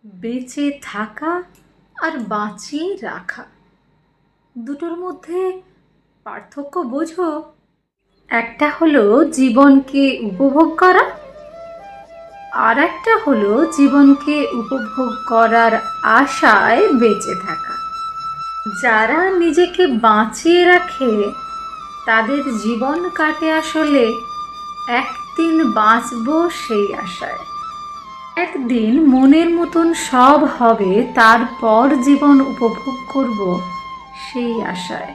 বেঁচে থাকা আর বাঁচিয়ে রাখা দুটোর মধ্যে পার্থক্য বোঝো। একটা হলো জীবনকে উপভোগ করা, আর একটা হলো জীবনকে উপভোগ করার আশায় বেঁচে থাকা। যারা নিজেকে বাঁচিয়ে রাখে তাদের জীবন কাটে আসলে একদিন বাঁচবো সেই আশায়। একদিন মনের মতন সব হবে, তারপর জীবন উপভোগ করব সেই আশায়।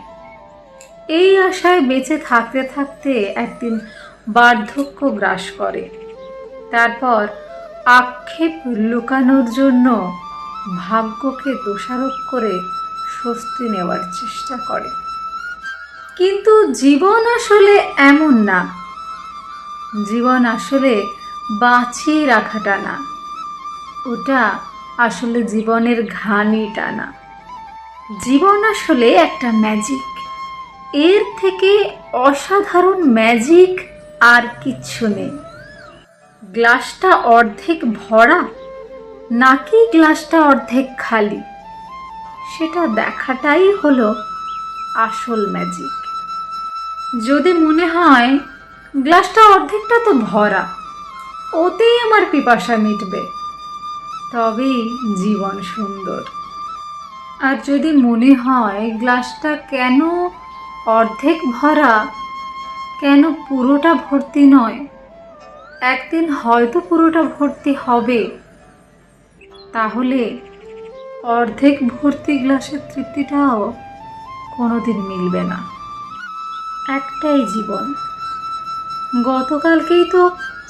এই আশায় বেঁচে থাকতে থাকতে একদিন বার্ধক্য গ্রাস করে, তারপর আক্ষেপ লুকানোর জন্য ভাগ্যকে দোষারোপ করে স্বস্তি নেওয়ার চেষ্টা করে। কিন্তু জীবন আসলে এমন না। জীবন আসলে বাঁচিয়ে রাখাটা না, ওটা আসলে জীবনের ঘানি টানা। জীবন আসলে একটা ম্যাজিক, এর থেকে অসাধারণ ম্যাজিক আর কিচ্ছু নেই। গ্লাসটা অর্ধেক ভরা নাকি গ্লাসটা অর্ধেক খালি, সেটা দেখাটাই হলো আসল ম্যাজিক। যদি মনে হয় গ্লাসটা অর্ধেকটা তো ভরা, ওতেই আমার পিপাসা মিটবে, তবেই জীবন সুন্দর। আর যদি মনে হয় গ্লাসটা কেন অর্ধেক ভরা, কেন পুরোটা ভর্তি নয়, একদিন হয়তো পুরোটা ভর্তি হবে, তাহলে অর্ধেক ভর্তি গ্লাসের তৃপ্তিটাও কোনোদিন মিলবে না। একটাই জীবন। গতকালকেই তো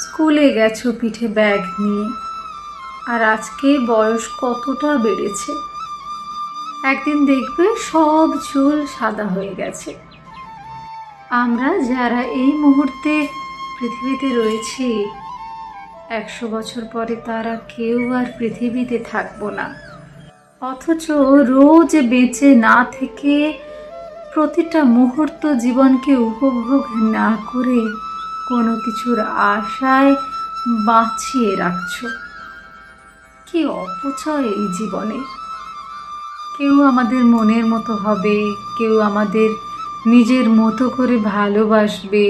স্কুলে গেছো পিঠে ব্যাগ নিয়ে, আর আজকে বয়স কতটা বেড়েছে। একদিন দেখবে সব চুল সাদা হয়ে গেছে। আমরা যারা এই মুহূর্তে পৃথিবীতে রয়েছি, 100 বছর পরে তারা কেউ আর পৃথিবীতে থাকবো না। অথচ রোজ বেঁচে না থেকে প্রতিটা মুহূর্ত জীবনকে উপভোগ না করে কোনো কিছুর আশায় বাঁচিয়ে রাখছো। কি অপচয় এই জীবনে। কেউ আমাদের মনের মতো হবে, কেউ আমাদের নিজের মতো করে ভালোবাসবে,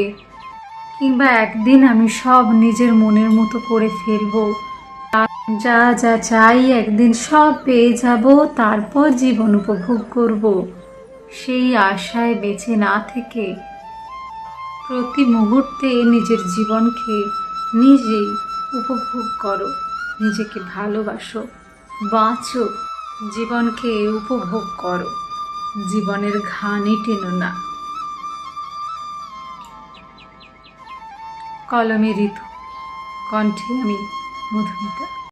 কিংবা একদিন আমি সব নিজের মনের মতো করে ফেলবো, যা যা চাই একদিন সব পেয়ে যাব, তারপর জীবন উপভোগ করব, সেই আশায় বেঁচে না থেকে প্রতি মুহূর্তে নিজের জীবনকে নিজেই উপভোগ করো, নিজেকে ভালোবাসো, বাঁচো, জীবনকে উপভোগ করো, জীবনের ঘানি টেনো না। কলমে ঋতু, কণ্ঠে আমি মধুমিতা।